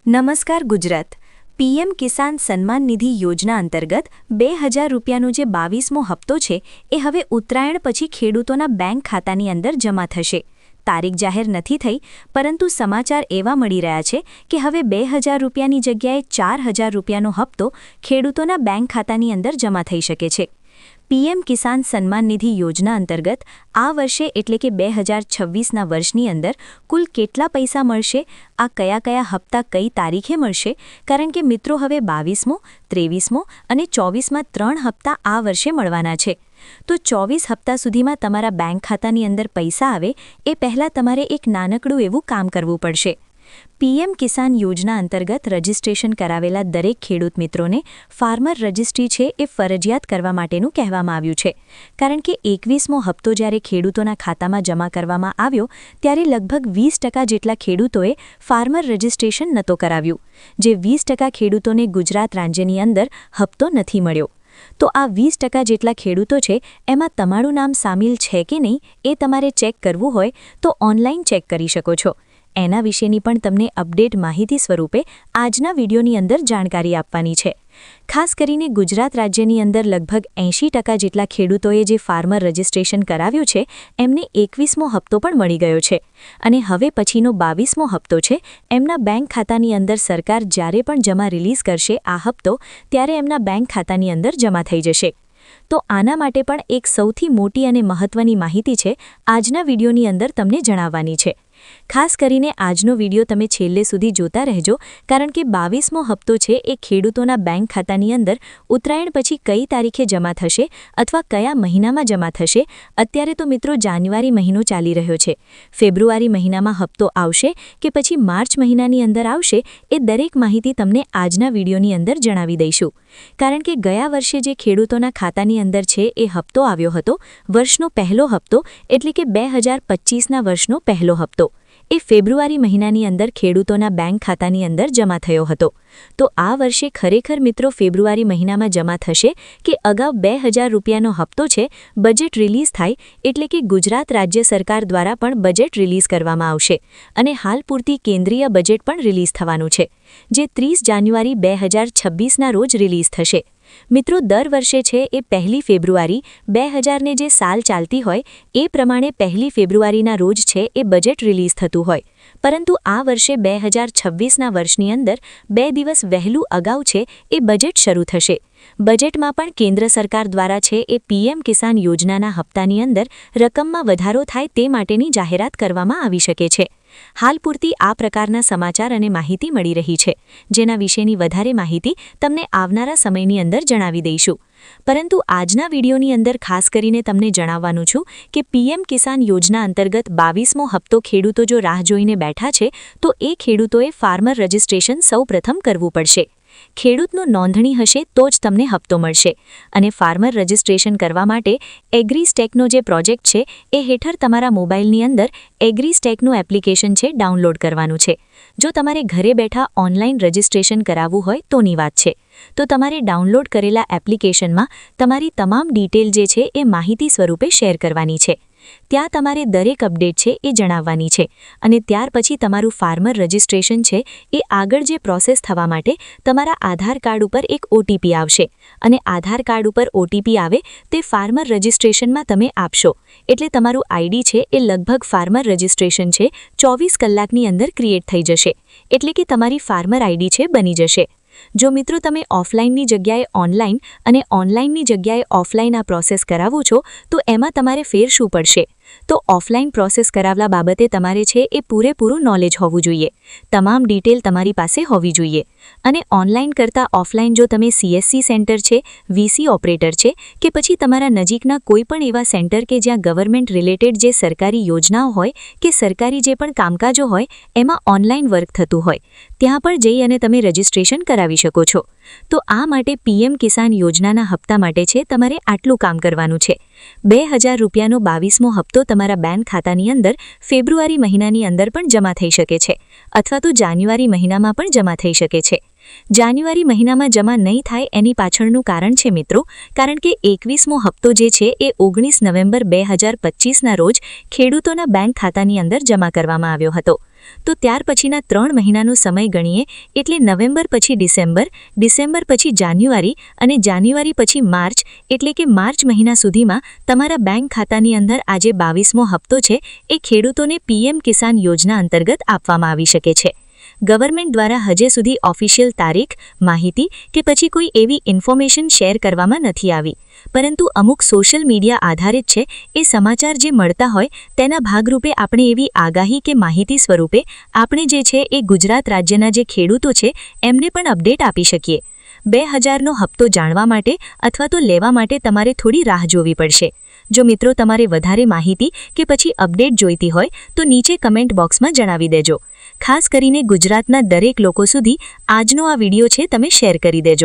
નમસ્કાર ગુજરાત પીએમ કિસાન સન્માન નિધિ યોજના અંતર્ગત 2000 રૂપિયાનો જે 22મો હપ્તો છે એ હવે ઉત્તરાયણ પછી ખેડૂતોના બેંક ખાતાની અંદર જમા થશે। તારીખ જાહેર નથી થઈ, પરંતુ સમાચાર એવા મળી રહ્યા છે કે હવે 2000 રૂપિયાની જગ્યાએ 4000 રૂપિયાનો હપ્તો ખેડૂતોના બેંક ખાતાની અંદર જમા થઈ શકે છે। પીએમ કિસાન સન્માન નિધિ યોજના અંતર્ગત આ વર્ષે એટલે કે 2026ના વર્ષની અંદર કુલ કેટલા પૈસા મળશે, આ કયા હપ્તા કઈ તારીખે મળશે? કારણ કે મિત્રો હવે 22મો, 23મો અને 24માં 3 હપ્તા આ વર્ષે મળવાના છે। તો 24 હપ્તા સુધીમાં તમારા બેંક ખાતાની અંદર પૈસા આવે એ પહેલાં તમારે એક નાનકડું એવું કામ કરવું પડશે। પીએમ કિસાન યોજના અંતર્ગત રજિસ્ટ્રેશન કરાવેલા દરેક ખેડૂત મિત્રોને ફાર્મર રજિસ્ટ્રી છે એ ફરજિયાત કરવા માટેનું કહેવામાં આવ્યું છે, કારણ કે 21મો હપ્તો જ્યારે ખેડૂતોના ખાતામાં જમા કરવામાં આવ્યો ત્યારે લગભગ 20% જેટલા ખેડૂતોએ ફાર્મર રજિસ્ટ્રેશન નહોતું કરાવ્યું, જે 20% ખેડૂતોને ગુજરાત રાજ્યની અંદર હપ્તો નથી મળ્યો। તો આ 20% જેટલા ખેડૂતો છે એમાં તમારું નામ સામેલ છે કે નહીં એ તમારે ચેક કરવું હોય તો ઓનલાઈન ચેક કરી શકો છો। એના વિશેની પણ તમને અપડેટ માહિતી સ્વરૂપે આજના વિડીયોની અંદર જાણકારી આપવાની છે। ખાસ કરીને ગુજરાત રાજ્યની અંદર લગભગ 80% જેટલા ખેડૂતોએ જે ફાર્મર રજિસ્ટ્રેશન કરાવ્યું છે એમને 21મો હપ્તો પણ મળી ગયો છે, અને હવે પછીનો 22મો હપ્તો છે એમના બેંક ખાતાની અંદર સરકાર જ્યારે પણ જમા રિલીઝ કરશે આ હપ્તો, ત્યારે એમના બેંક ખાતાની અંદર જમા થઈ જશે। તો આના માટે પણ એક સૌથી મોટી અને મહત્વની માહિતી છે આજના વિડીયોની અંદર તમને જણાવવાની છે। ખાસ કરીને આજનો વિડીયો તમે છેલ્લે સુધી જોતા રહેજો, કારણ કે 22મો હપ્તો છે એ ખેડૂતોના બેંક ખાતાની અંદર ઉત્તરાયણ પછી કઈ તારીખે જમા થશે અથવા કયા મહિનામાં જમા થશે। અત્યારે તો મિત્રો જાન્યુઆરી મહિનો ચાલી રહ્યો છે, ફેબ્રુઆરી મહિનામાં હપ્તો આવશે કે પછી માર્ચ મહિનાની અંદર આવશે એ દરેક માહિતી તમને આજના વિડીયોની અંદર જણાવી દઈશું। કારણ કે ગયા વર્ષે જે ખેડૂતોના ખાતાની અંદર છે એ હપ્તો આવ્યો હતો, વર્ષનો પહેલો હપ્તો એટલે કે 2025ના વર્ષનો પહેલો હપ્તો એ ફેબ્રુઆરી મહિનાની અંદર ખેડૂતોના બેંક ખાતાની અંદર જમા થયો હતો। તો આ વર્ષે ખરેખર મિત્રો ફેબ્રુઆરી મહિનામાં જમા થશે કે અગાઉ 2000 રૂપિયાનો હપ્તો છે બજેટ રિલીઝ થાય એટલે કે ગુજરાત રાજ્ય સરકાર દ્વારા પણ બજેટ રિલીઝ કરવામાં આવશે, અને હાલ પૂરતી કેન્દ્રીય બજેટ પણ રિલીઝ થવાનું છે, જે 30 જાન્યુઆરી 2026ના રોજ રિલીઝ થશે। મિત્રો દર વર્ષે છે એ 1 ફેબ્રુઆરી 2000ને જે સાલ ચાલતી હોય એ પ્રમાણે 1 ફેબ્રુઆરીના રોજ છે એ બજેટ રિલીઝ થતું હોય, પરંતુ આ વર્ષે 2026ના વર્ષની અંદર 2 દિવસ વહેલું અગાઉ છે એ બજેટ શરૂ થશે। બજેટમાં પણ કેન્દ્ર સરકાર દ્વારા છે એ પીએમ કિસાન યોજનાના હપ્તાની અંદર રકમમાં વધારો થાય તે માટેની જાહેરાત કરવામાં આવી શકે છે। હાલ પૂરતી આ પ્રકારના સમાચાર અને માહિતી મળી રહી છે, જેના વિશેની વધારે માહિતી તમને આવનારા સમયની અંદર જણાવી દઈશું। પરંતુ આજના વિડીયોની અંદર ખાસ કરીને તમને જણાવવાનું છું કે પીએમ કિસાન યોજના અંતર્ગત 22મો હપ્તો ખેડૂતો જો રાહ જોઈને બેઠા છે તો એ ખેડૂતોએ ફાર્મર રજિસ્ટ્રેશન સૌપ્રથમ કરવું પડશે। ખેડૂતનું નોંધણી હશે તો જ તમને હપ્તો મળશે, અને ફાર્મર રજિસ્ટ્રેશન કરવા માટે એગ્રીસ્ટેકનો જે પ્રોજેક્ટ છે એ હેઠળ તમારા મોબાઈલની અંદર એગ્રીસ્ટેકનું એપ્લિકેશન છે ડાઉનલોડ કરવાનું છે। જો તમારે ઘરે બેઠા ઓનલાઈન રજિસ્ટ્રેશન કરાવવું હોય તોની વાત છે, તો તમારે ડાઉનલોડ કરેલા એપ્લિકેશનમાં તમારી તમામ ડિટેલ જે છે એ માહિતી સ્વરૂપે શેર કરવાની છે। ત્યાં તમારે દરેક અપડેટ છે એ જણાવવાની છે, અને ત્યાર પછી તમારું ફાર્મર રજિસ્ટ્રેશન છે એ આગળ જે પ્રોસેસ થવા માટે તમારા આધાર કાર્ડ ઉપર એક ઓટીપી આવશે, અને આધાર કાર્ડ ઉપર ઓટીપી આવે તે ફાર્મર રજિસ્ટ્રેશનમાં તમે આપશો એટલે તમારું આઈડી છે એ લગભગ ફાર્મર રજિસ્ટ્રેશન છે 24 કલાકની અંદર ક્રિએટ થઈ જશે, એટલે કે તમારી ફાર્મર આઈડી છે બની જશે। જો મિત્રો તમે ઓફલાઈનની જગ્યાએ ઓનલાઈન અને ઓનલાઈનની જગ્યાએ ઓફલાઈન આ પ્રોસેસ કરાવો છો તો એમાં તમારે ફેર શું પડશે? તો ઓફલાઈન પ્રોસેસ કરાવવા બાબતે તમારે છે એ પૂરેપૂરું નોલેજ હોવું જોઈએ, તમામ ડિટેલ તમારી પાસે હોવી જોઈએ। અને ઓનલાઈન કરતાં ઓફલાઈન જો તમે સીએસસી સેન્ટર છે, વીસી ઓપરેટર છે કે પછી તમારા નજીકના કોઈપણ એવા સેન્ટર કે જ્યાં ગવર્મેન્ટ રિલેટેડ જે સરકારી યોજનાઓ હોય કે સરકારી જે પણ કામકાજો હોય એમાં ઓનલાઈન વર્ક થતું હોય ત્યાં પણ જઈ અને તમે રજિસ્ટ્રેશન કરાવી શકો છો। તો આ માટે પીએમ કિસાન યોજનાના હપ્તા માટે છે તમારે આટલું કામ કરવાનું છે। 2000 રૂપિયાનો 22મો હપ્તો તમારા બેંક ખાતાની અંદર ફેબ્રુઆરી મહિનાની અંદર પણ જમા થઈ શકે છે, અથવા તો જાન્યુઆરી મહિનામાં પણ જમા થઈ શકે છે। જાન્યુઆરી મહિનામાં જમા નહીં થાય એની પાછળનું કારણ છે મિત્રો, કારણ કે 21મો હપ્તો જે છે એ 19 નવેમ્બર 2025ના રોજ ખેડૂતોના બેંક ખાતાની અંદર જમા કરવામાં આવ્યો હતો, તો ત્યાર પછીના 3 મહિનાનો સમય ગણીએ એટલે નવેમ્બર પછી ડિસેમ્બર, ડિસેમ્બર પછી જાન્યુઆરી અને જાન્યુઆરી પછી માર્ચ એટલે કે માર્ચ મહિના સુધીમાં તમારા બેંક ખાતાની અંદર આ જે 22મો હપ્તો છે એ ખેડૂતોને પીએમ કિસાન યોજના અંતર્ગત આપવામાં આવી શકે છે. ગવર્મેન્ટ દ્વારા હજે સુધી ઓફિશિયલ તારીખ, માહિતી કે પછી કોઈ એવી ઇન્ફોર્મેશન શેર કરવામાં નથી આવી, પરંતુ અમુક સોશિયલ મીડિયા આધારિત છે એ સમાચાર જે મળતા હોય તેના ભાગરૂપે આપણે એવી આગાહી કે માહિતી સ્વરૂપે આપણે જે છે એ ગુજરાત રાજ્યના જે ખેડૂતો છે એમને પણ અપડેટ આપી શકીએ. 2000નો હપ્તો જાણવા માટે અથવા તો લેવા માટે તમારે થોડી રાહ જોવી પડશે. જો મિત્રો તમારે વધારે માહિતી કે પછી અપડેટ જોઈતી હોય તો નીચે કમેન્ટ બોક્સમાં જણાવી દેજો. ખાસ કરીને ગુજરાતના દરેક લોકો સુધી આજનો આ વિડિયો છે તમે શેર કરી દેજો.